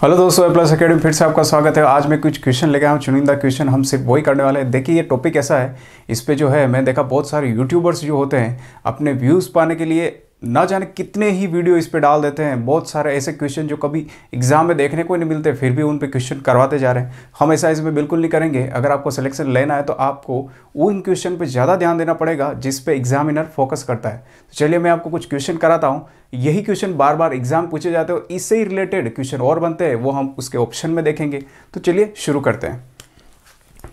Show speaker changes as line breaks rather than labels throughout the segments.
Hello दोस्तों, plus academy फिर से आपका स्वागत है। आज मैं कुछ क्वेश्चन लेके आया हूँ, चुनिंदा क्वेश्चन हम सिर्फ वही करने वाले हैं। देखिए ये टॉपिक ऐसा है, इस पे जो है मैं देखा बहुत सारे यूट्यूबर्स जो होते हैं अपने व्यूज़ पाने के लिए ना जाने कितने ही वीडियो इस पे डाल देते हैं। बहुत सारे ऐसे क्वेश्चन जो कभी एग्जाम में देखने को नहीं मिलते, फिर भी उन पे क्वेश्चन करवाते जा रहे हैं। हम ऐसा इसमें बिल्कुल नहीं करेंगे। अगर आपको सिलेक्शन लेना है तो आपको उन क्वेश्चन पे ज़्यादा ध्यान देना पड़ेगा जिस पे एग्जामिनर फोकस करता है। तो चलिए मैं आपको कुछ क्वेश्चन कराता हूँ। यही क्वेश्चन बार बार एग्जाम पूछे जाते हैं और इससे ही रिलेटेड क्वेश्चन और बनते हैं, वो हम उसके ऑप्शन में देखेंगे। तो चलिए शुरू करते हैं।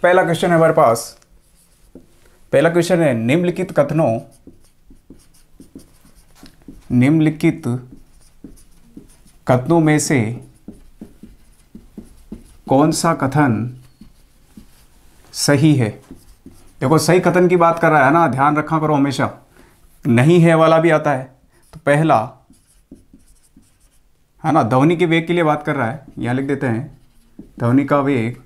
पहला क्वेश्चन है हमारे पास। पहला क्वेश्चन है, निम्नलिखित कथनों में से कौन सा कथन सही है। देखो सही कथन की बात कर रहा है ना, ध्यान रखा करो हमेशा। नहीं है वाला भी आता है। तो पहला है ना, ध्वनि के वेग के लिए बात कर रहा है। यहां लिख देते हैं, ध्वनि का वेग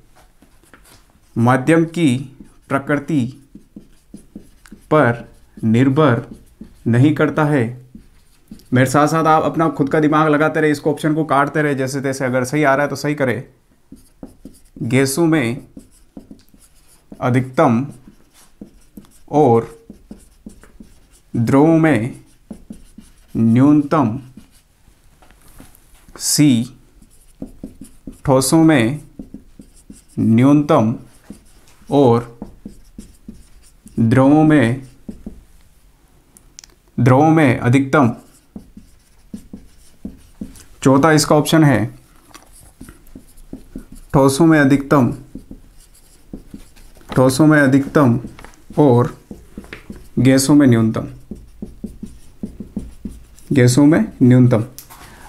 माध्यम की प्रकृति पर निर्भर नहीं करता है। मेरे साथ साथ आप अपना खुद का दिमाग लगाते रहे, इसको ऑप्शन को काटते रहे जैसे तैसे। अगर सही आ रहा है तो सही करे। गैसों में अधिकतम और द्रवों में न्यूनतम। सी, ठोसों में न्यूनतम और द्रवों में अधिकतम। चौथा इसका ऑप्शन है, ठोसों में अधिकतम और गैसों में न्यूनतम।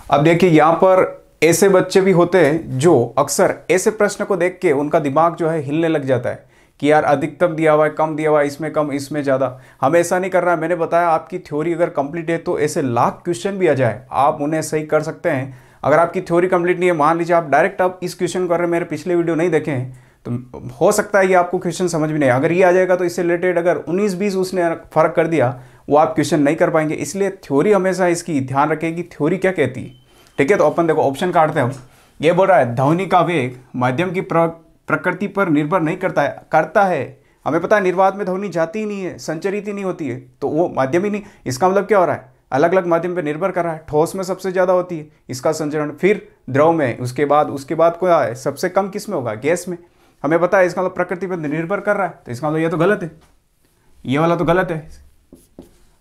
अब देखिए यहाँ पर ऐसे बच्चे भी होते हैं जो अक्सर ऐसे प्रश्न को देख के उनका दिमाग जो है हिलने लग जाता है कि यार अधिकतम दिया हुआ है, कम दिया हुआ है, इसमें कम इसमें ज़्यादा। हमें ऐसा नहीं करना है। मैंने बताया आपकी थ्योरी अगर कंप्लीट है तो ऐसे लाख क्वेश्चन भी आ जाए आप उन्हें सही कर सकते हैं। अगर आपकी थ्योरी कंप्लीट नहीं है, मान लीजिए आप डायरेक्ट आप इस क्वेश्चन कर रहे हैं, मेरे पिछले वीडियो नहीं देखे हैं, तो हो सकता है ये आपको क्वेश्चन समझ में नहीं। अगर ये आ जाएगा तो इससे रिलेटेड अगर 19-20 उसने फर्क कर दिया, वो आप क्वेश्चन नहीं कर पाएंगे। इसलिए थ्योरी हमेशा इसकी ध्यान रखेगी, थ्योरी क्या कहती है। ठीक है, तो अपन देखो ऑप्शन काटते हैं। ये बोल रहा है ध्वनि का वेग माध्यम की प्रकृति पर निर्भर नहीं करता है। हमें पता है निर्वात में ध्वनि जाती ही नहीं है, संचरित ही नहीं होती है, तो वो माध्यम ही नहीं। इसका मतलब क्या हो रहा है, अलग अलग माध्यम पर निर्भर कर रहा है। ठोस में सबसे ज़्यादा होती है इसका संचरण, फिर द्रव में, उसके बाद क्या है, सबसे कम किस में होगा, गैस में। हमें पता है इसका मतलब प्रकृति पर निर्भर कर रहा है, तो इसका मतलब ये तो गलत है, ये वाला तो गलत है।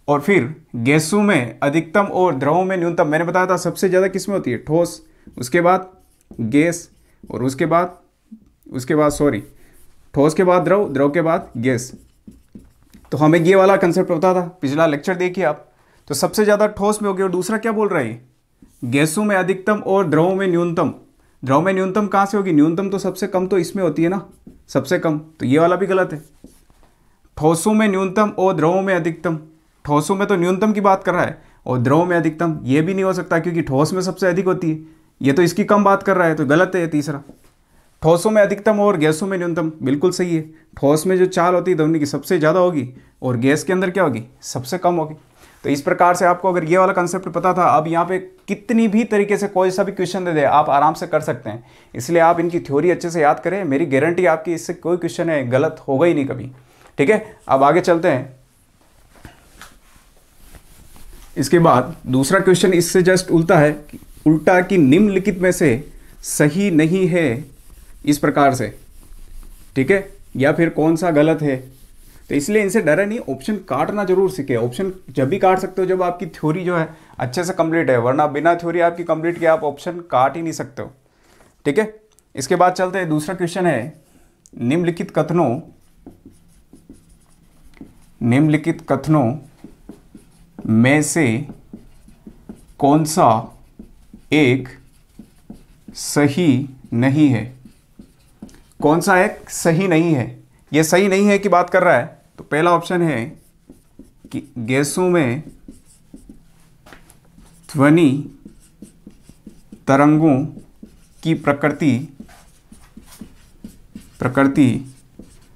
और फिर गैसों में अधिकतम और द्रवों में न्यूनतम। मैंने बताया था सबसे ज़्यादा किस में होती है, ठोस, उसके बाद गैस, और उसके बाद ठोस के बाद द्रव, द्रव के बाद गैस। तो हमें ये वाला कंसेप्ट पता था, पिछला लेक्चर देखिए आप। तो सबसे ज़्यादा ठोस में हो गया। और दूसरा क्या बोल रहा है, गैसों में अधिकतम और द्रवों में न्यूनतम। द्रव में न्यूनतम कहाँ से होगी, न्यूनतम तो सबसे कम तो इसमें होती है ना, सबसे कम, तो ये वाला भी गलत है। ठोसों में न्यूनतम और द्रवों में अधिकतम। ठोसों में तो न्यूनतम की बात कर रहा है और द्रव में अधिकतम, ये भी नहीं हो सकता क्योंकि ठोस में सबसे अधिक होती है, ये तो इसकी कम बात कर रहा है, तो गलत है ये तीसरा। ठोसों में अधिकतम और गैसों में न्यूनतम, बिल्कुल सही है। ठोस में जो चाल होती है ध्वनि की सबसे ज़्यादा होगी और गैस के अंदर क्या होगी, सबसे कम होगी। तो इस प्रकार से आपको अगर ये वाला कंसेप्ट पता था, अब यहाँ पे कितनी भी तरीके से कोई सा भी क्वेश्चन दे दे आप आराम से कर सकते हैं। इसलिए आप इनकी थ्योरी अच्छे से याद करें, मेरी गारंटी आपकी इससे कोई क्वेश्चन है गलत होगा ही नहीं कभी। ठीक है, अब आगे चलते हैं। इसके बाद दूसरा क्वेश्चन इससे जस्ट उल्टा कि निम्नलिखित में से सही नहीं है, इस प्रकार से। ठीक है, या फिर कौन सा गलत है। तो इसलिए इनसे डरे नहीं, ऑप्शन काटना जरूर सीखे। ऑप्शन जब भी काट सकते हो जब आपकी थ्योरी जो है अच्छे से कंप्लीट है, वरना बिना थ्योरी आपकी कंप्लीट किए आप ऑप्शन काट ही नहीं सकते हो। ठीक है, इसके बाद चलते हैं। दूसरा क्वेश्चन है, निम्नलिखित कथनों में से कौन सा एक सही नहीं है। कौन सा एक सही नहीं है, ये सही नहीं है की बात कर रहा है। तो पहला ऑप्शन है कि गैसों में ध्वनि तरंगों की प्रकृति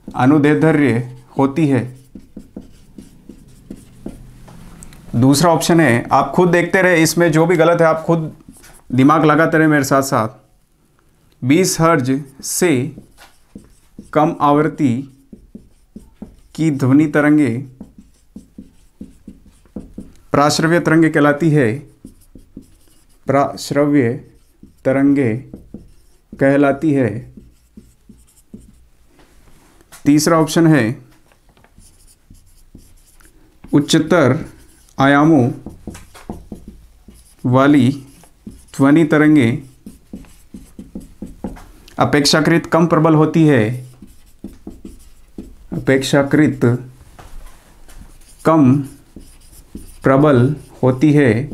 अनुदैर्ध्य होती है। दूसरा ऑप्शन है, आप खुद देखते रहे, इसमें जो भी गलत है आप खुद दिमाग लगाते रहे मेरे साथ साथ। 20 हर्ज से कम आवृत्ति की ध्वनि तरंगे प्राश्रव्य तरंगे कहलाती है, प्राश्रव्य तरंगे कहलाती है। तीसरा ऑप्शन है उच्चतर आयामों वाली ध्वनि तरंगे अपेक्षाकृत कम प्रबल होती है, अपेक्षाकृत कम प्रबल होती है।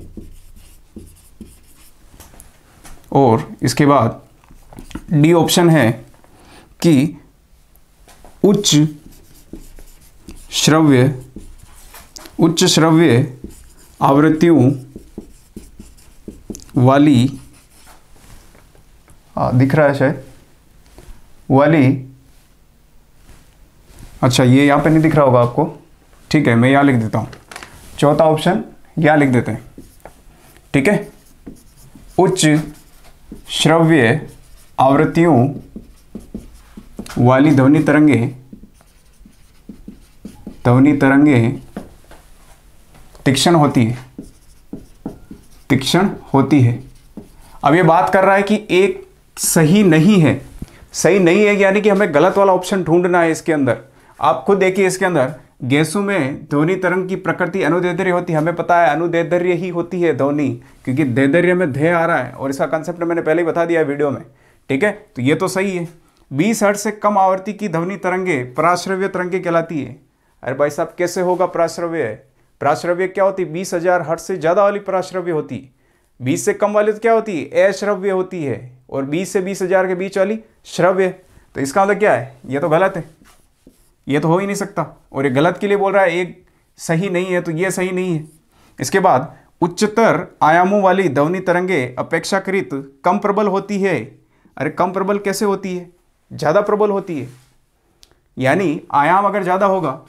और इसके बाद डी ऑप्शन है कि उच्च श्रव्य आवृत्तियों वाली, दिख रहा है शायद, वाली, अच्छा ये यहाँ पे नहीं दिख रहा होगा आपको, ठीक है मैं यहाँ लिख देता हूँ, चौथा ऑप्शन यहाँ लिख देते हैं, ठीक है। उच्च श्रव्य आवृत्तियों वाली ध्वनि तरंगे तीक्ष्ण होती है। अब ये बात कर रहा है कि एक सही नहीं है यानी कि हमें गलत वाला ऑप्शन ढूंढना है इसके अंदर। आप खुद देखिए इसके अंदर गैसों में ध्वनि तरंग की प्रकृति अनुदैर्ध्य होती है, हमें पता है अनुदैर्ध्य ही होती है ध्वनि, क्योंकि दैर्ध्य में ध्य आ रहा है और इसका कंसेप्ट मैंने पहले ही बता दिया है वीडियो में, ठीक है। तो ये तो सही है। 20 हर्ट्ज से कम आवृत्ति की ध्वनि तरंगे प्राश्रव्य तरंगे कहलाती है। अरे भाई साहब कैसे होगा प्राश्रव्य? प्राश्रव्य क्या होती है? 20,000 हर्ट्ज से ज़्यादा वाली प्राश्रव्य होती है, 20 से कम वाली तो क्या होती है? अश्रव्य होती है, और 20 से 20,000 के बीच वाली श्रव्य। तो इसका मतलब क्या है? ये तो गलत है, ये तो हो ही नहीं सकता, और ये गलत के लिए बोल रहा है, एक सही नहीं है, तो ये सही नहीं है। इसके बाद उच्चतर आयामों वाली ध्वनि तरंगे अपेक्षाकृत कम प्रबल होती है। अरे कम प्रबल कैसे होती है? ज़्यादा प्रबल होती है, यानी आयाम अगर ज़्यादा होगा,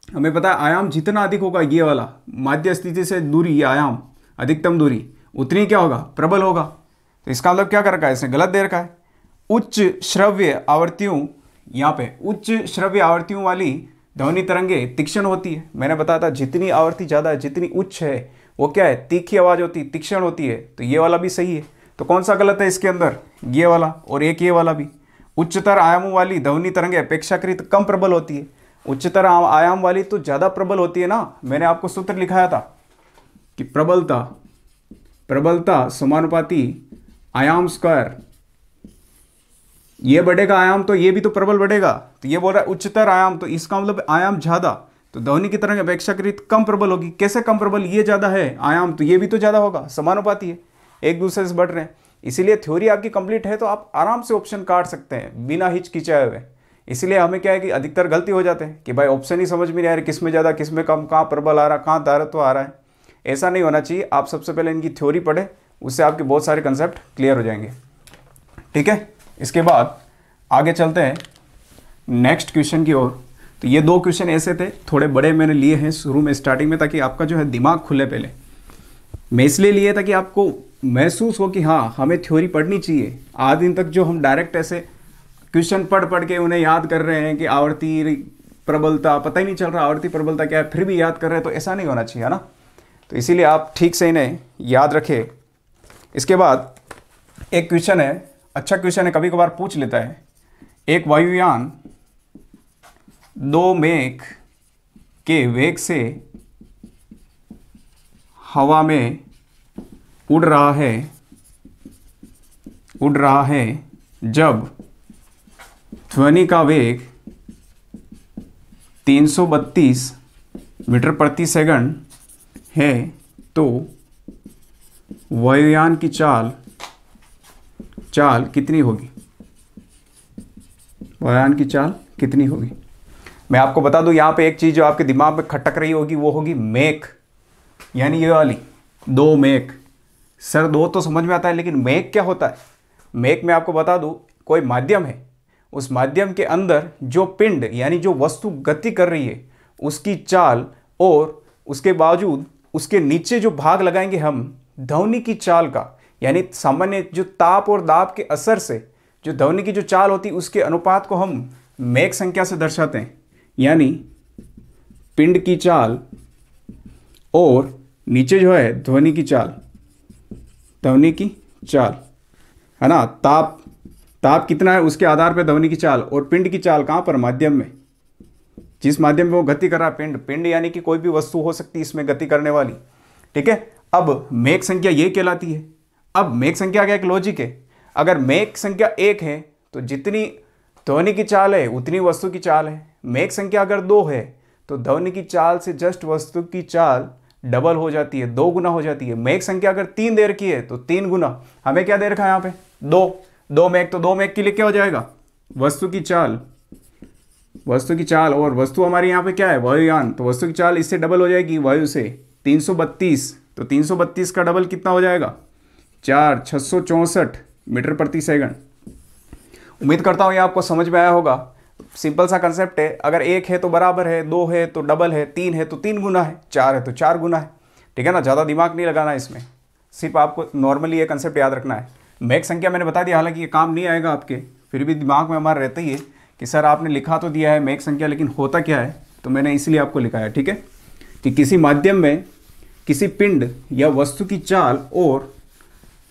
हमें पता है आयाम जितना अधिक होगा, ये वाला माध्य स्थिति से दूरी, ये आयाम अधिकतम दूरी उतनी क्या होगा? प्रबल होगा। तो इसका मतलब क्या कर रखा है इसने? गलत दे रखा है। उच्च श्रव्य आवृत्तियों, यहाँ पे उच्च श्रव्य आवृत्तियों वाली ध्वनि तरंगे तीक्ष्ण होती है। मैंने बताया था जितनी आवृत्ति ज़्यादा है, जितनी उच्च है, वो क्या है? तीखी आवाज़ होती है, तीक्ष्ण होती है। तो ये वाला भी सही है। तो कौन सा गलत है इसके अंदर? ये वाला, और एक ये वाला भी। उच्चतर आयामों वाली ध्वनि तरंगे अपेक्षाकृत कम प्रबल होती है। उच्चतर आयाम वाली तो ज़्यादा प्रबल होती है ना। मैंने आपको सूत्र लिखाया था कि प्रबलता समानुपाती आयाम स्क्वायर, ये बढ़ेगा आयाम तो ये भी तो प्रबल बढ़ेगा। तो ये बोल रहा है उच्चतर आयाम, तो इसका मतलब आयाम ज़्यादा, तो ध्वनि की तरंग अपेक्षाकृत कम प्रबल होगी। कैसे कम प्रबल? ये ज़्यादा है आयाम, तो ये भी तो ज़्यादा होगा, समानुपाती है, एक दूसरे से बढ़ रहे हैं। इसीलिए थ्योरी आपकी कंप्लीट है तो आप आराम से ऑप्शन काट सकते हैं बिना हिचकिचाए हुए। इसलिए हमें क्या है कि अधिकतर गलती हो जाते हैं कि भाई ऑप्शन ही समझ में नहीं आ रहा, किस में ज़्यादा किस में कम, कहाँ प्रबल आ रहा, कहाँ धारत्व आ रहा है। ऐसा नहीं होना चाहिए। आप सबसे पहले इनकी थ्योरी पढ़ें, उससे आपके बहुत सारे कंसेप्ट क्लियर हो जाएंगे, ठीक है। इसके बाद आगे चलते हैं नेक्स्ट क्वेश्चन की ओर। तो ये दो क्वेश्चन ऐसे थे, थोड़े बड़े मैंने लिए हैं शुरू में स्टार्टिंग में, ताकि आपका जो है दिमाग खुले। पहले मैं इसलिए लिए ताकि आपको महसूस हो कि हाँ हमें थ्योरी पढ़नी चाहिए। आज दिन तक जो हम डायरेक्ट ऐसे क्वेश्चन पढ़ के उन्हें याद कर रहे हैं कि आवर्ती प्रबलता, पता ही नहीं चल रहा आवर्ती प्रबलता क्या है, फिर भी याद कर रहे हैं, तो ऐसा नहीं होना चाहिए, है ना। तो इसीलिए आप ठीक से इन्हें याद रखें। इसके बाद एक क्वेश्चन है, अच्छा क्वेश्चन है, कभी कभार पूछ लेता है। एक वायुयान 2 मैक के वेग से हवा में उड़ रहा है जब ध्वनि का वेग 332 मीटर प्रति सेकंड है, तो वायुयान की चाल कितनी होगी? वायुयान की चाल कितनी होगी? मैं आपको बता दूं, यहाँ पे एक चीज़ जो आपके दिमाग में खटक रही होगी वो होगी मैक, यानी ये वाली 2 मैक। सर 2 तो समझ में आता है, लेकिन मैक क्या होता है? मैक में आपको बता दूं, कोई माध्यम है, उस माध्यम के अंदर जो पिंड यानी जो वस्तु गति कर रही है उसकी चाल, और उसके बावजूद उसके नीचे जो भाग लगाएंगे हम ध्वनि की चाल का, यानी सामान्य जो ताप और दाब के असर से जो ध्वनि की जो चाल होती है उसके अनुपात को हम मैक संख्या से दर्शाते हैं, यानी पिंड की चाल और नीचे जो है ध्वनि की चाल, ध्वनि की चाल है ना, ताप कितना है उसके आधार पर ध्वनि की चाल, और पिंड की चाल कहाँ पर, माध्यम में, जिस माध्यम में वो गति कर रहा है, पिंड यानी कि कोई भी वस्तु हो सकती है इसमें गति करने वाली। ठीक है, अब मैक संख्या ये कहलाती है। अब मैक संख्या का एक लॉजिक है, अगर मैक संख्या 1 है तो जितनी ध्वनि की चाल है उतनी वस्तु की चाल है। मैक संख्या अगर 2 है तो ध्वनि की चाल से जस्ट वस्तु की चाल डबल हो जाती है, 2 गुना हो जाती है। मैक संख्या अगर 3 दे रखी है तो 3 गुना, हमें क्या दे रखा है यहाँ पे 2 मैक, तो 2 मैक के लिए क्या हो जाएगा, वस्तु की चाल, और वस्तु हमारी यहाँ पे क्या है, वायुयान, तो वस्तु की चाल इससे डबल हो जाएगी वायु से, 332, तो 332 का डबल कितना हो जाएगा, 664 मीटर प्रति सेकंड। उम्मीद करता हूँ ये आपको समझ में आया होगा। सिंपल सा कंसेप्ट है, अगर 1 है तो बराबर है, 2 है तो डबल है, 3 है तो 3 गुना है, 4 है तो 4 गुना है। ठीक है ना, ज़्यादा दिमाग नहीं लगाना इसमें, सिर्फ आपको नॉर्मली ये कंसेप्ट याद रखना है। मैक संख्या मैंने बता दिया, हालांकि ये काम नहीं आएगा आपके, फिर भी दिमाग में हमारा रहता ही है कि सर आपने लिखा तो दिया है मैक संख्या, लेकिन होता क्या है, तो मैंने इसलिए आपको लिखा है। ठीक है, कि किसी माध्यम में किसी पिंड या वस्तु की चाल और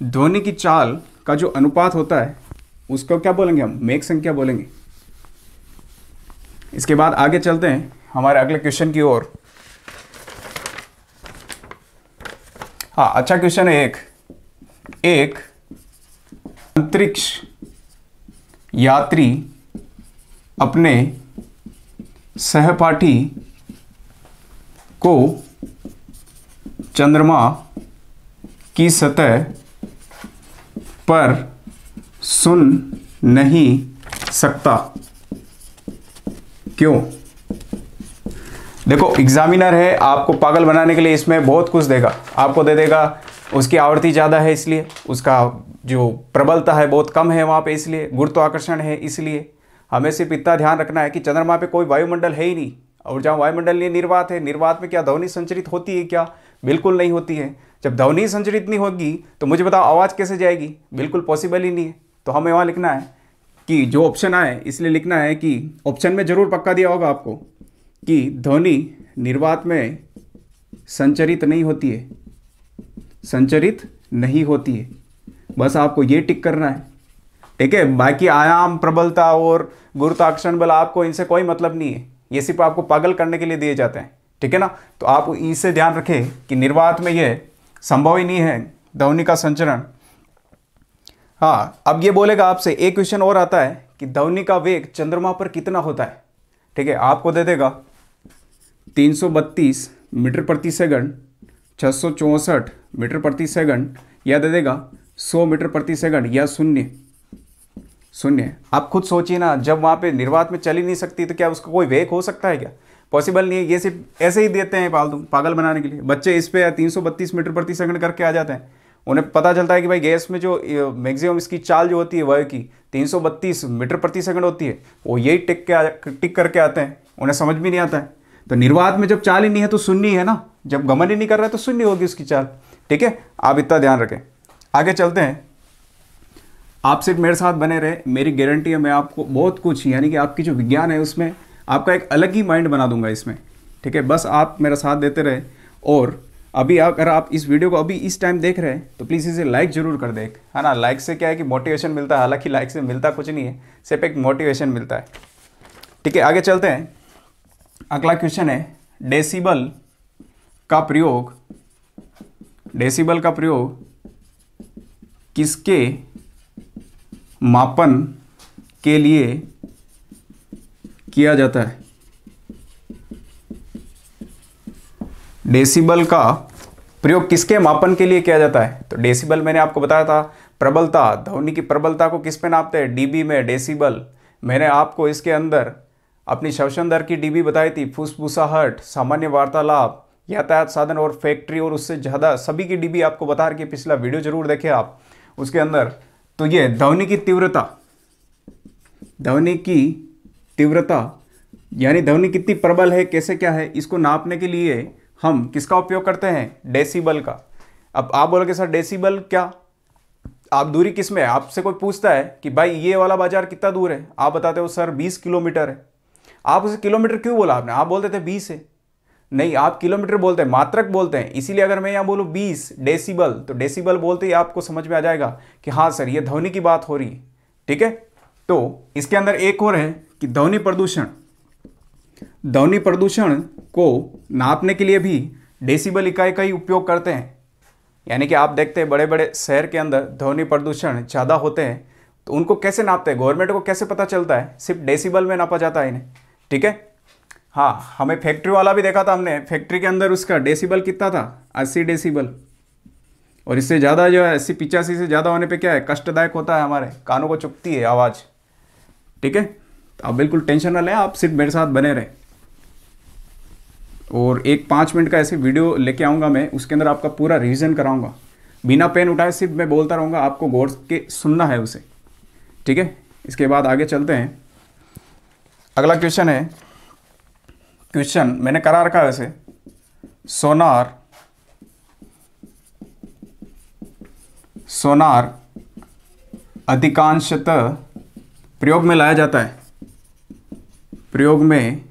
ध्वनि की चाल का जो अनुपात होता है उसको क्या बोलेंगे हम, मैक संख्या बोलेंगे। इसके बाद आगे चलते हैं हमारे अगले क्वेश्चन की ओर। हाँ, अच्छा क्वेश्चन है एक अंतरिक्ष यात्री अपने सहपाठी को चंद्रमा की सतह पर सुन नहीं सकता, क्यों? देखो, एग्जामिनर है, आपको पागल बनाने के लिए इसमें बहुत कुछ देगा, आपको दे देगा उसकी आवृत्ति ज़्यादा है इसलिए, उसका जो प्रबलता है बहुत कम है वहाँ पे इसलिए, गुरुत्वाकर्षण है इसलिए। हमें सिर्फ इतना ध्यान रखना है कि चंद्रमा पे कोई वायुमंडल है ही नहीं, और जहाँ वायुमंडल नहीं, निर्वात है, निर्वात में क्या ध्वनि संचरित होती है क्या? बिल्कुल नहीं होती है। जब ध्वनि संचरित नहीं होगी तो मुझे बताओ आवाज़ कैसे जाएगी? बिल्कुल पॉसिबल ही नहीं है। तो हमें वहाँ लिखना है कि जो ऑप्शन आए, इसलिए लिखना है कि ऑप्शन में जरूर पक्का दिया होगा आपको कि ध्वनि निर्वात में संचरित नहीं होती है, संचरित नहीं होती है, बस आपको ये टिक करना है। ठीक है, बाकी आयाम, प्रबलता और गुरुत्वाकर्षण बल आपको इनसे कोई मतलब नहीं है, ये सिर्फ आपको पागल करने के लिए दिए जाते हैं। ठीक है ना, तो आप इससे ध्यान रखें कि निर्वात में ये संभव ही नहीं है ध्वनि का संचरण। हाँ, अब ये बोलेगा आपसे, एक क्वेश्चन और आता है कि ध्वनि का वेग चंद्रमा पर कितना होता है। ठीक है, आपको दे देगा 332 मीटर प्रति सेकंड, 664 मीटर प्रति सेकंड, या दे देगा 100 मीटर प्रति सेकंड, या शून्य। आप खुद सोचिए ना, जब वहाँ पे निर्वात में चल ही नहीं सकती तो क्या उसका कोई वेग हो सकता है क्या? पॉसिबल नहीं है। ये सिर्फ ऐसे ही देते हैं पागल बनाने के लिए। बच्चे इस पे 332 मीटर प्रति सेकंड करके आ जाते हैं, उन्हें पता चलता है कि भाई गैस में जो मैक्सिमम इसकी चाल जो होती है वायु की 332 मीटर प्रति सेकंड होती है, वो यही टिक करके आते हैं, उन्हें समझ भी नहीं आता है। तो निर्वात में जब चाल ही नहीं है तो शून्य है ना, जब गमन ही नहीं कर रहा है तो शून्य होगी उसकी चाल। ठीक है, आप इतना ध्यान रखें। आगे चलते हैं, आप सिर्फ मेरे साथ बने रहे, मेरी गारंटी है मैं आपको बहुत कुछ, यानी कि आपकी जो विज्ञान है उसमें आपका एक अलग ही माइंड बना दूंगा इसमें। ठीक है, बस आप मेरा साथ देते रहे। और अभी अगर आप इस वीडियो को अभी इस टाइम देख रहे हैं तो प्लीज़ इसे लाइक ज़रूर कर दें, है ना। लाइक से क्या है कि मोटिवेशन मिलता है, हालांकि लाइक से मिलता कुछ नहीं है, सिर्फ एक मोटिवेशन मिलता है। ठीक है, आगे चलते हैं। अगला क्वेश्चन है, डेसिबल का प्रयोग किसके मापन के लिए किया जाता है? डेसिबल का प्रयोग किसके मापन के लिए किया जाता है? तो डेसिबल मैंने आपको बताया था, प्रबलता, ध्वनि की प्रबलता को किस पे नापते हैं? डीबी में, डेसिबल। मैंने आपको इसके अंदर अपनी श्वसन दर की डीबी बताई थी, फुसफुसाहट, सामान्य वार्तालाप, यातायात साधन और फैक्ट्री, और उससे ज़्यादा सभी की डीबी आपको बता रखी है। पिछला वीडियो जरूर देखें आप उसके अंदर। तो ये ध्वनि की तीव्रता यानी ध्वनि कितनी प्रबल है, कैसे क्या है, इसको नापने के लिए हम किसका उपयोग करते हैं? डेसिबल का। अब आप बोलोगे सर डेसिबल क्या? आप दूरी किस में है, आपसे कोई पूछता है कि भाई ये वाला बाजार कितना दूर है, आप बताते हो सर 20 किलोमीटर है। आप उसे किलोमीटर क्यों बोला आपने, आप बोलते थे 20 है। नहीं, आप किलोमीटर बोलते हैं, मात्रक बोलते हैं। इसीलिए अगर मैं यहाँ बोलूँ 20 डेसिबल, तो डेसिबल बोलते ही आपको समझ में आ जाएगा कि हाँ सर ये ध्वनि की बात हो रही है। ठीक है, तो इसके अंदर एक और है कि ध्वनि प्रदूषण। ध्वनि प्रदूषण को नापने के लिए भी डेसिबल इकाई का ही उपयोग करते हैं। यानी कि आप देखते हैं बड़े बड़े शहर के अंदर ध्वनि प्रदूषण ज़्यादा होते हैं, तो उनको कैसे नापते हैं, गवर्नमेंट को कैसे पता चलता है, सिर्फ डेसिबल में नापा जाता है इन्हें। ठीक है, हाँ, हमें फैक्ट्री वाला भी देखा था हमने, फैक्ट्री के अंदर उसका डेसिबल कितना था, 80 डेसिबल। और इससे ज़्यादा जो है 80-85 से ज़्यादा होने पे क्या है, कष्टदायक होता है, हमारे कानों को चुभती है आवाज़। ठीक है, तो आप बिल्कुल टेंशन ना लें, आप सिर्फ मेरे साथ बने रहें। और एक 5 मिनट का ऐसे वीडियो लेके आऊँगा मैं, उसके अंदर आपका पूरा रिवीजन कराऊँगा, बिना पेन उठाए सिर्फ मैं बोलता रहूँगा, आपको गौर के सुनना है उसे। ठीक है, इसके बाद आगे चलते हैं। अगला क्वेश्चन है, क्वेश्चन मैंने करा रखा है वैसे, सोनार अधिकांशतः प्रयोग में लाया जाता है, प्रयोग में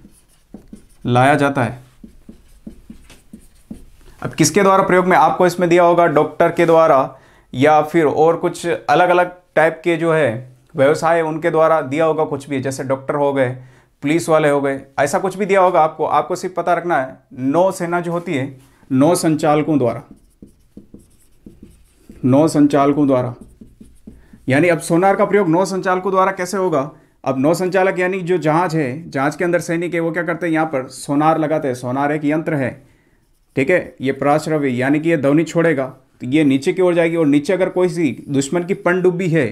लाया जाता है। अब किसके द्वारा प्रयोग में, आपको इसमें दिया होगा डॉक्टर के द्वारा, या फिर और कुछ अलग अलग टाइप के जो है व्यवसाय उनके द्वारा दिया होगा, कुछ भी, जैसे डॉक्टर हो गए, पुलिस वाले हो गए, ऐसा कुछ भी दिया होगा आपको। आपको सिर्फ पता रखना है नौसेना जो होती है, नौ संचालकों द्वारा, नौ संचालकों द्वारा। यानी अब सोनार का प्रयोग नौ संचालकों द्वारा कैसे होगा। अब नौ संचालक यानी जो जहाज है, जहाज के अंदर सैनिक है, वो क्या करते हैं, यहाँ पर सोनार लगाते हैं। सोनार एक यंत्र है, ठीक है, ये पराश्रव्य, यानी कि ये ध्वनि छोड़ेगा तो ये नीचे की ओर जाएगी, और नीचे अगर कोई सी दुश्मन की पनडुब्बी है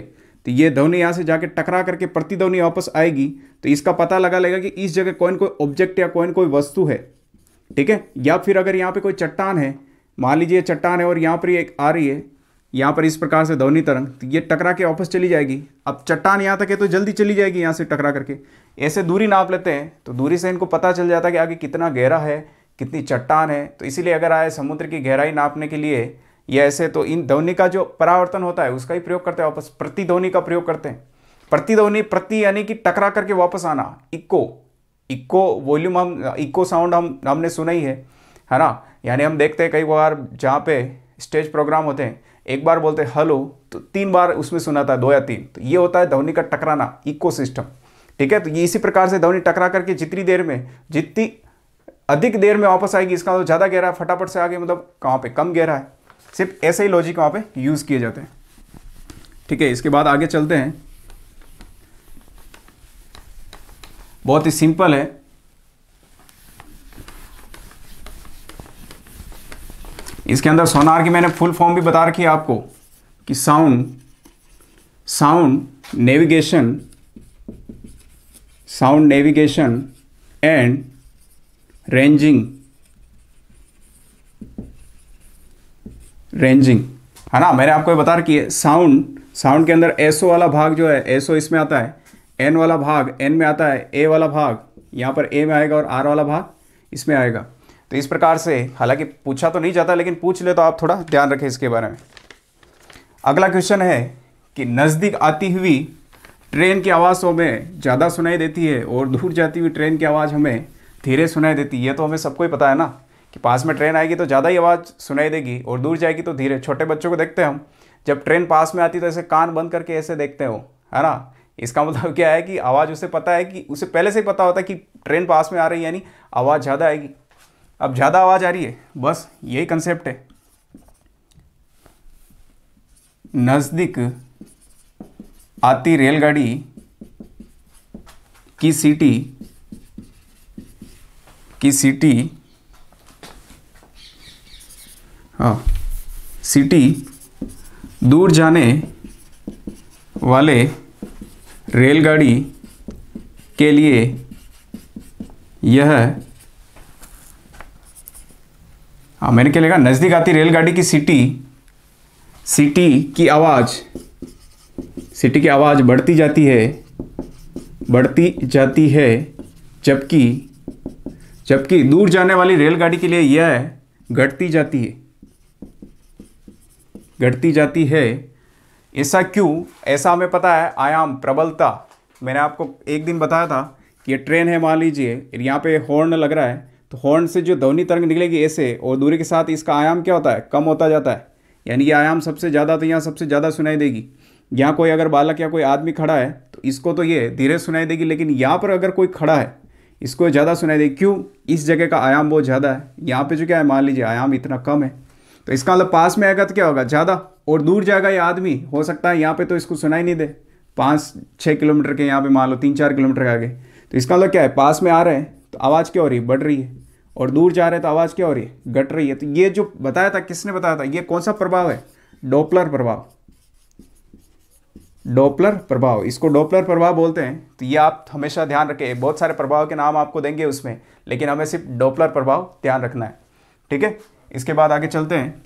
तो ये ध्वनि यहाँ से जाके टकरा करके प्रतिध्वनि वापस आएगी, तो इसका पता लगा लेगा कि इस जगह कोई न कोई ऑब्जेक्ट या कोई न कोई वस्तु है। ठीक है, या फिर अगर यहाँ पे कोई चट्टान है, मान लीजिए चट्टान है और यहाँ पर एक आ रही है, यहाँ पर इस प्रकार से ध्वनि तरंग, तो ये टकरा के वापस चली जाएगी। अब चट्टान यहाँ तक है तो जल्दी चली जाएगी यहाँ से टकरा करके। ऐसे दूरी नाप लेते हैं, तो दूरी से इनको पता चल जाता है कि आगे कितना गहरा है, कितनी चट्टान है। तो इसीलिए अगर आए समुद्र की गहराई नापने के लिए या ऐसे, तो इन ध्वनि का जो परावर्तन होता है उसका ही प्रयोग करते हैं, वापस प्रतिध्वनि का प्रयोग करते हैं। प्रतिध्वनि, प्रति यानी कि टकरा करके वापस आना, इक्को वॉल्यूम, हम इक्को साउंड हमने सुना ही है ना। यानी हम देखते हैं कई बार जहाँ पे स्टेज प्रोग्राम होते हैं, एक बार बोलते हैं हेलो तो 3 बार उसमें सुनाता है, 2 या 3, तो ये होता है ध्वनि का टकराना, इको सिस्टम। ठीक है, तो ये इसी प्रकार से ध्वनि टकरा करके जितनी देर में, जितनी अधिक देर में वापस आएगी, इसका तो ज़्यादा गहरा है, फटाफट से आगे मतलब कहाँ पे कम गहरा है। सिर्फ ऐसे ही लॉजिक वहाँ पे यूज़ किए जाते हैं। ठीक है, इसके बाद आगे चलते हैं, बहुत ही सिंपल है। इसके अंदर सोनार की मैंने फुल फॉर्म भी बता रखी है आपको कि साउंड नेविगेशन एंड रेंजिंग है ना। मैंने आपको बता रखी है साउंड के अंदर एसओ वाला भाग जो है, एसओ इसमें आता है, एन वाला भाग एन में आता है, ए वाला भाग यहाँ पर ए में आएगा और आर वाला भाग इसमें आएगा। तो इस प्रकार से, हालांकि पूछा तो नहीं जाता लेकिन पूछ ले तो आप थोड़ा ध्यान रखें इसके बारे में। अगला क्वेश्चन है कि नज़दीक आती हुई ट्रेन की आवाज़ हमें ज़्यादा सुनाई देती है और दूर जाती हुई ट्रेन की आवाज़ हमें धीरे सुनाई देती है। ये तो हमें सबको ही पता है ना कि पास में ट्रेन आएगी तो ज़्यादा ही आवाज़ सुनाई देगी और दूर जाएगी तो धीरे। छोटे बच्चों को देखते हैं हम, जब ट्रेन पास में आती तो ऐसे कान बंद करके ऐसे देखते हो, है ना। इसका मतलब क्या है कि आवाज़ उसे पता है, कि उसे पहले से ही पता होता है कि ट्रेन पास में आ रही है, यानी आवाज़ ज़्यादा आएगी। अब ज़्यादा आवाज़ आ रही है, बस यही कंसेप्ट है। नज़दीक आती रेलगाड़ी की सीटी दूर जाने वाले रेलगाड़ी के लिए यह, मैंने क्या लिखा, नज़दीक आती रेलगाड़ी की सीटी की आवाज़ बढ़ती जाती है जबकि दूर जाने वाली रेलगाड़ी के लिए यह घटती जाती है। ऐसा क्यों? ऐसा हमें पता है, आयाम, प्रबलता। मैंने आपको एक दिन बताया था कि ये ट्रेन है, मान लीजिए यहाँ पे हॉर्न लग रहा है, तो हॉर्न से जो ध्वनि तरंग निकलेगी ऐसे, और दूरी के साथ इसका आयाम क्या होता है? कम होता जाता है। यानी कि आयाम सबसे ज़्यादा, तो यहाँ सबसे ज़्यादा सुनाई देगी। यहाँ कोई अगर बालक या कोई आदमी खड़ा है तो इसको तो ये धीरे सुनाई देगी, लेकिन यहाँ पर अगर कोई खड़ा है इसको ज़्यादा सुनाई देगी। क्यों? इस जगह का आयाम बहुत ज़्यादा है, यहाँ पे जो क्या है, मान लीजिए आयाम इतना कम है, तो इसका मतलब पास में आएगा तो क्या होगा? ज़्यादा। और दूर जाएगा ये आदमी, हो सकता है यहाँ पे तो इसको सुनाई नहीं दे, 5-6 किलोमीटर के, यहाँ पे मान लो 3-4 किलोमीटर के आगे, तो इसका मतलब क्या है? पास में आ रहे हैं तो आवाज़ क्या हो रही है? बढ़ रही है, और दूर जा रहे हैं तो आवाज़ क्या हो रही है? घट रही है। तो ये जो बताया था, किसने बताया था? ये कौन सा प्रभाव है? डॉपलर प्रभाव। डॉपलर प्रभाव, इसको डॉपलर प्रभाव बोलते हैं। तो ये आप हमेशा ध्यान रखें, बहुत सारे प्रभाव के नाम आपको देंगे उसमें, लेकिन हमें सिर्फ डॉपलर प्रभाव ध्यान रखना है, ठीक है। इसके बाद आगे चलते हैं।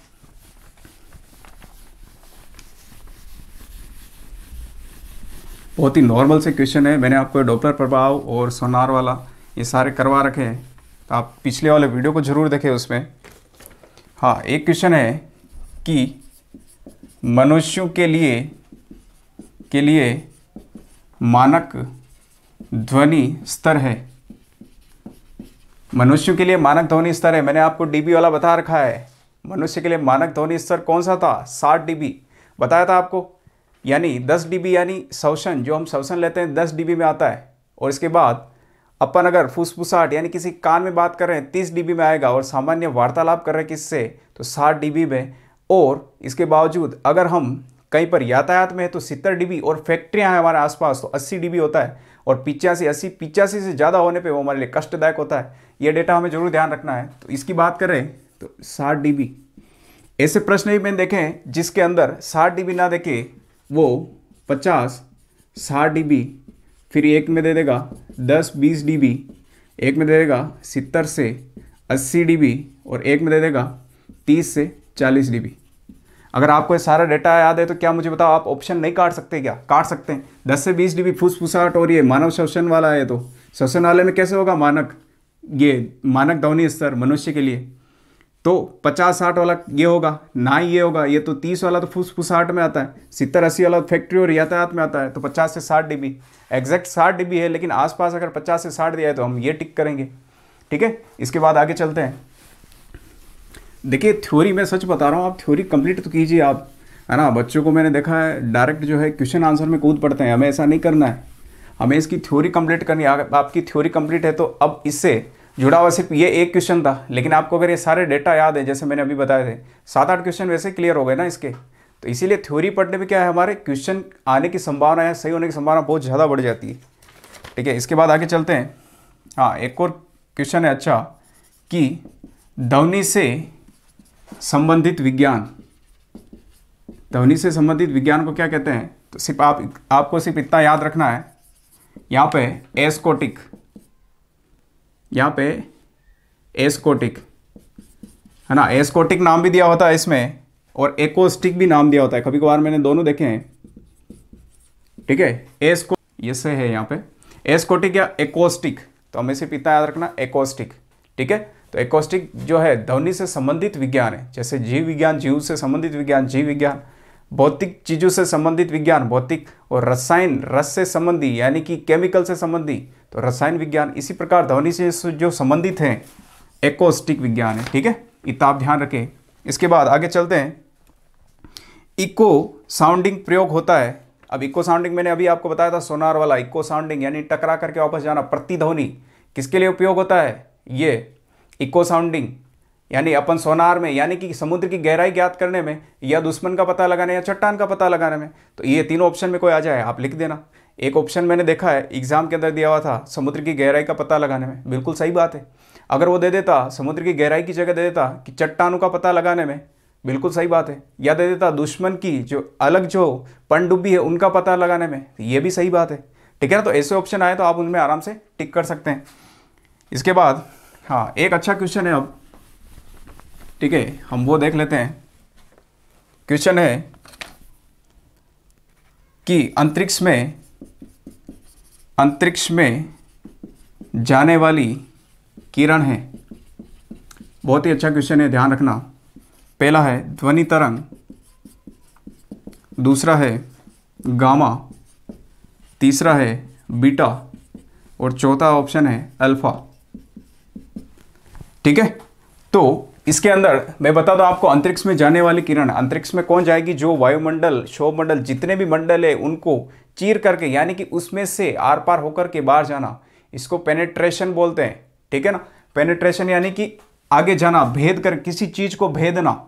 बहुत ही नॉर्मल से क्वेश्चन है, मैंने आपको डॉपलर प्रभाव और सोनार वाला ये सारे करवा रखे हैं, तो आप पिछले वाले वीडियो को जरूर देखें उसमें। हाँ, एक क्वेश्चन है कि मनुष्यों के लिए मानक ध्वनि स्तर है। मनुष्यों के लिए मानक ध्वनि स्तर है, मैंने आपको डीबी वाला बता रखा है। मनुष्य के लिए मानक ध्वनि स्तर कौन सा था? 60 डीबी बताया था आपको। यानी 10 डीबी, यानी श्वसन, जो हम श्वसन लेते हैं 10 डीबी में आता है। और इसके बाद अपन अगर फुसफुसाहट यानी किसी कान में बात कर रहे हैं 30 डीबी में आएगा, और सामान्य वार्तालाप कर रहे हैं किससे, तो 60 डीबी में। और इसके बावजूद अगर हम कहीं पर यातायात में है तो 70 डीबी, और फैक्ट्रियां हैं हमारे आसपास तो 80 डीबी होता है, और 85 से ज़्यादा होने पे वो हमारे लिए कष्टदायक होता है। ये डेटा हमें जरूर ध्यान रखना है। तो इसकी बात करें तो 60 डीबी। ऐसे प्रश्न भी मैंने देखे हैं जिसके अंदर 60 डीबी ना देखे, वो 50-60 डीबी, फिर एक में दे देगा 10-20 डीबी, एक में दे देगा 70 से 80 डीबी, और एक में दे देगा 30 से 40 डीबी। अगर आपको ये सारा डेटा याद है तो क्या मुझे बताओ, आप ऑप्शन नहीं काट सकते? क्या काट सकते हैं? 10 से 20 डीबी फुसफुसाहट और ये मानव श्वसन वाला है, तो श्वसन वाले में कैसे होगा मानक? ये मानक ध्वनि स्तर मनुष्य के लिए तो 50-60 वाला ये होगा ना, ही ये होगा। ये तो 30 वाला तो फुसफुसाहट में आता है, 70-80 वाला फैक्ट्री और यातायात में आता है। तो 50 से 60 डीबी, एग्जैक्ट 60 डीबी है, लेकिन आसपास अगर 50 से 60 दिया है तो हम ये टिक करेंगे, ठीक है। इसके बाद आगे चलते हैं। देखिए थ्योरी, मैं सच बता रहा हूँ, आप थ्योरी कंप्लीट तो कीजिए आप, है ना। बच्चों को मैंने देखा है डायरेक्ट जो है क्वेश्चन आंसर में कूद पड़ते हैं, हमें ऐसा नहीं करना है, हमें इसकी थ्योरी कंप्लीट करनी है। आपकी थ्योरी कंप्लीट है तो अब इससे जुड़ा हुआ सिर्फ ये एक क्वेश्चन था, लेकिन आपको अगर ये सारे डेटा याद है, जैसे मैंने अभी बताए थे, 7-8 क्वेश्चन वैसे क्लियर हो गए ना इसके। तो इसीलिए थ्योरी पढ़ने में क्या है, हमारे क्वेश्चन आने की संभावना है, सही होने की संभावना बहुत ज़्यादा बढ़ जाती है, ठीक है। इसके बाद आगे चलते हैं। हाँ, एक और क्वेश्चन है अच्छा, कि ध्वनि से संबंधित विज्ञान, ध्वनि से संबंधित विज्ञान को क्या कहते हैं? तो सिर्फ आपको सिर्फ इतना याद रखना है, यहाँ पे एस्कोटिक, यहाँ पे एस्कोटिक है ना, एस्कोटिक नाम भी दिया होता है इसमें, और एकोस्टिक भी नाम दिया होता है। कभी कभार मैंने दोनों देखे हैं, ठीक है। एस्को ये से है यहाँ पे एस्कोटिक या एकोस्टिक, तो हमें सिर्फ इतना याद रखना, एकोस्टिक, ठीक है। तो एकोस्टिक जो है ध्वनि से संबंधित विज्ञान है, जैसे जीव विज्ञान, जीव से संबंधित विज्ञान, जीव विज्ञान, भौतिक चीजों से संबंधित विज्ञान भौतिक, और रसायन रस से संबंधी यानी कि केमिकल से संबंधी तो रसायन विज्ञान। इसी प्रकार ध्वनि से जो संबंधित हैं एकोस्टिक विज्ञान है, ठीक है। इतना आप ध्यान रखें। इसके बाद आगे चलते हैं। इको साउंडिंग प्रयोग होता है। अब इको साउंडिंग मैंने अभी आपको बताया था, सोनार वाला इको साउंडिंग यानी टकरा करके वापस जाना, प्रतिध्वनि, किसके लिए उपयोग होता है? ये इको साउंडिंग यानी अपन सोनार में, यानी कि समुद्र की गहराई ज्ञात करने में, या दुश्मन का पता लगाने, या चट्टान का पता लगाने में। तो ये तीनों ऑप्शन में कोई आ जाए आप लिख देना। एक ऑप्शन मैंने देखा है एग्जाम के अंदर दिया हुआ था, समुद्र की गहराई का पता लगाने में, बिल्कुल सही बात है। अगर वो दे देता समुद्र की गहराई की जगह दे देता कि चट्टानों का पता लगाने में, बिल्कुल सही बात है। या दे देता दुश्मन की जो अलग जो पनडुब्बी है उनका पता लगाने में, ये भी सही बात है, ठीक है ना। तो ऐसे ऑप्शन आए तो आप उनमें आराम से टिक कर सकते हैं। इसके बाद हाँ, एक अच्छा क्वेश्चन है अब, ठीक है, हम वो देख लेते हैं। क्वेश्चन है कि अंतरिक्ष में जाने वाली किरण है। बहुत ही अच्छा क्वेश्चन है, ध्यान रखना। पहला है ध्वनि तरंग, दूसरा है गामा, तीसरा है बीटा और चौथा ऑप्शन है अल्फा। ठीक है, तो इसके अंदर मैं बता दूं आपको, अंतरिक्ष में जाने वाली किरण, अंतरिक्ष में कौन जाएगी? जो वायुमंडल, क्षोभमंडल, जितने भी मंडल है उनको चीर करके, यानी कि उसमें से आर पार होकर के बाहर जाना, इसको पेनेट्रेशन बोलते हैं। ठीक है ना, पेनेट्रेशन यानी कि आगे जाना, भेद कर, किसी चीज को भेदना।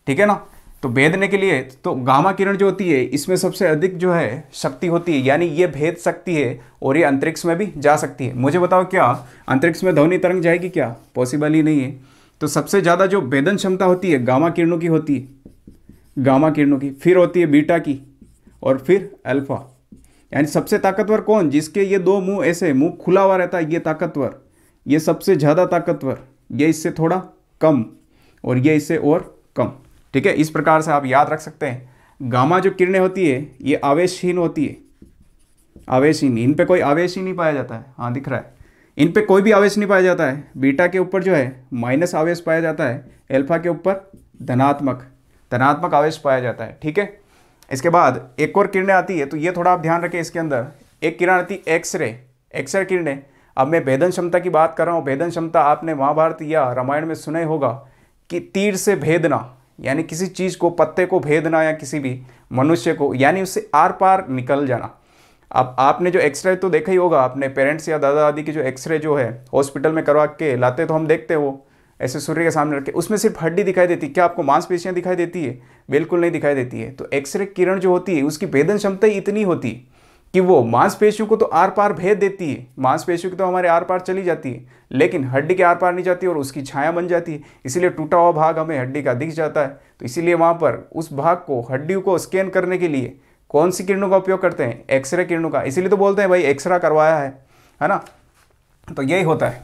ठीक है ना, तो भेदने के लिए तो गामा किरण जो होती है इसमें सबसे अधिक जो है शक्ति होती है, यानी ये भेद सकती है और ये अंतरिक्ष में भी जा सकती है। मुझे बताओ, क्या अंतरिक्ष में ध्वनि तरंग जाएगी? क्या पॉसिबल ही नहीं है। तो सबसे ज़्यादा जो भेदन क्षमता होती है गामा किरणों की होती है, गामा किरणों की, फिर होती है बीटा की और फिर अल्फा। यानी सबसे ताकतवर कौन? जिसके ये दो मुंह, ऐसे मुंह खुला हुआ रहता है, ये ताकतवर, ये सबसे ज़्यादा ताकतवर, ये इससे थोड़ा कम और ये इससे और कम। ठीक है, इस प्रकार से आप याद रख सकते हैं। गामा जो किरणें होती है ये आवेशहीन होती है, आवेशहीन, इन पे कोई आवेश ही नहीं पाया जाता है। हाँ दिख रहा है, इन पे कोई भी आवेश नहीं पाया जाता है। बीटा के ऊपर जो है माइनस आवेश पाया जाता है, अल्फा के ऊपर धनात्मक आवेश पाया जाता है। ठीक है, इसके बाद एक और किरणें आती है, तो ये थोड़ा आप ध्यान रखें। इसके अंदर एक किरण आती है एक्सरे किरणें। अब मैं भेदन क्षमता की बात कर रहा हूँ। भेदन क्षमता आपने महाभारत या रामायण में सुना ही होगा कि तीर से भेदना, यानी किसी चीज़ को, पत्ते को भेदना या किसी भी मनुष्य को, यानी उससे आर पार निकल जाना। अब आपने जो एक्सरे तो देखा ही होगा, अपने पेरेंट्स या दादा दादी की जो एक्सरे जो है हॉस्पिटल में करवा के लाते, तो हम देखते हैं वो ऐसे सूर्य के सामने रख के, उसमें सिर्फ हड्डी दिखाई देती। क्या आपको मांसपेशियां दिखाई देती है? बिल्कुल नहीं दिखाई देती है। तो एक्सरे किरण जो होती है उसकी भेदन क्षमता ही इतनी होती है कि वो मांसपेशियों को तो आर पार भेद देती है, मांसपेशियों की तो हमारे आर पार चली जाती है, लेकिन हड्डी के आर पार नहीं जाती और उसकी छाया बन जाती है। इसीलिए टूटा हुआ भाग हमें हड्डी का दिख जाता है। तो इसीलिए वहाँ पर उस भाग को, हड्डियों को स्कैन करने के लिए कौन सी किरणों का उपयोग करते हैं? एक्सरे किरणों का। इसीलिए तो बोलते हैं भाई एक्सरा करवाया है ना। तो यही होता है।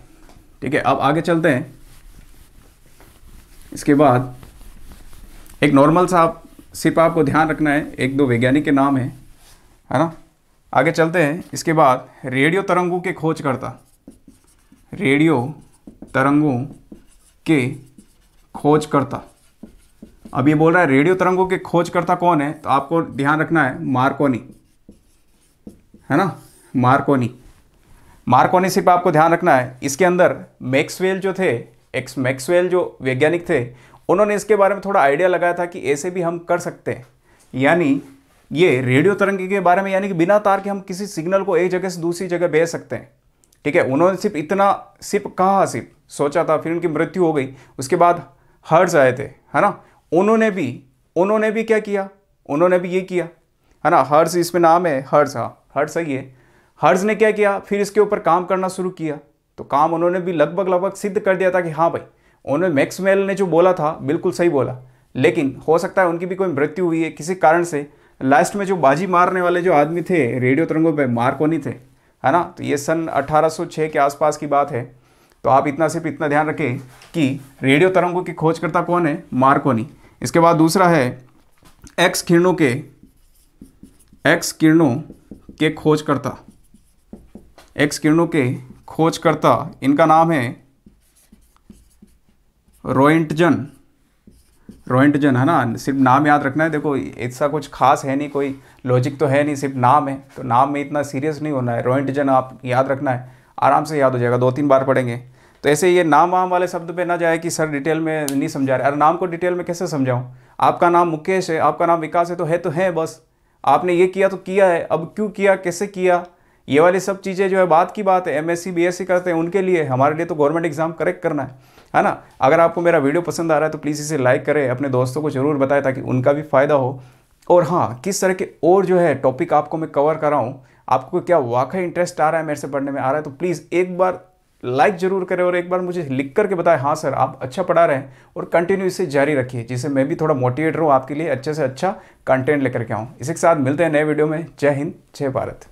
ठीक है, अब आगे चलते हैं। इसके बाद एक नॉर्मल सा सिर्फ आपको ध्यान रखना है, एक दो वैज्ञानिक के नाम है ना। आगे चलते हैं। इसके बाद रेडियो तरंगों के खोजकर्ता, रेडियो तरंगों के खोजकर्ता। अब ये बोल रहा है रेडियो तरंगों के खोजकर्ता कौन है, तो आपको ध्यान रखना है मार्कोनी, है ना, मार्कोनी सिर्फ आपको ध्यान रखना है। इसके अंदर मैक्सवेल जो थे, मैक्सवेल जो वैज्ञानिक थे, उन्होंने इसके बारे में थोड़ा आइडिया लगाया था कि ऐसे भी हम कर सकते हैं, यानी ये रेडियो तरंग के बारे में, यानी कि बिना तार के हम किसी सिग्नल को एक जगह से दूसरी जगह भेज सकते हैं। ठीक है, उन्होंने सिर्फ इतना कहा, सिर्फ सोचा था, फिर उनकी मृत्यु हो गई। उसके बाद हर्ट्ज आए थे, है ना, उन्होंने भी क्या किया, उन्होंने भी ये किया, है ना, हर्ट्ज इसमें नाम है, हर्ट्ज, हाँ हर्ट्ज सही है। हर्ट्ज ने क्या किया, फिर इसके ऊपर काम करना शुरू किया। तो काम उन्होंने भी लगभग सिद्ध कर दिया था कि हाँ भाई, उन्होंने मैक्सवेल ने जो बोला था बिल्कुल सही बोला, लेकिन हो सकता है उनकी भी कोई मृत्यु हुई है किसी कारण से। लास्ट में जो बाजी मारने वाले जो आदमी थे रेडियो तरंगों पे, मार्कोनी थे, है ना। तो ये सन 1806 के आसपास की बात है। तो आप सिर्फ इतना ध्यान रखें कि रेडियो तरंगों की खोजकर्ता कौन है, मार्कोनी। इसके बाद दूसरा है एक्स किरणों के खोजकर्ता, एक्स किरणों के खोजकर्ता, इनका नाम है रोएंटजन, है ना। सिर्फ नाम याद रखना है। देखो ऐसा कुछ खास है नहीं, कोई लॉजिक तो है नहीं, सिर्फ नाम है, तो नाम में इतना सीरियस नहीं होना है। रोएंटजन आप याद रखना है, आराम से याद हो जाएगा, 2-3 बार पढ़ेंगे। तो ऐसे ये नाम वाम वाले शब्द पे ना जाए कि सर डिटेल में नहीं समझा रहे। अरे नाम को डिटेल में कैसे समझाऊं? आपका नाम मुकेश है, आपका नाम विकास है, तो है बस। आपने ये किया तो किया है, अब क्यों किया, कैसे किया, ये वाली सब चीज़ें जो है बात की बात है। MSc BSc करते हैं उनके लिए, हमारे लिए तो गवर्नमेंट एग्जाम करेक्ट करना है ना। अगर आपको मेरा वीडियो पसंद आ रहा है तो प्लीज़ इसे लाइक करें, अपने दोस्तों को जरूर बताएं ताकि उनका भी फ़ायदा हो। और हाँ, किस तरह के और जो है टॉपिक आपको मैं कवर कर रहा हूँ, आपको क्या वाकई इंटरेस्ट आ रहा है मेरे से पढ़ने में आ रहा है, तो प्लीज़ एक बार लाइक जरूर करें और एक बार मुझे लिख करके बताएं, हाँ सर आप अच्छा पढ़ा रहे हैं, और कंटिन्यू इसे जारी रखिए, जिससे मैं भी थोड़ा मोटिवेट रहूँ, आपके लिए अच्छे से अच्छा कंटेंट लेकर के आऊँ। इसी के साथ मिलते हैं नए वीडियो में। जय हिंद, जय भारत।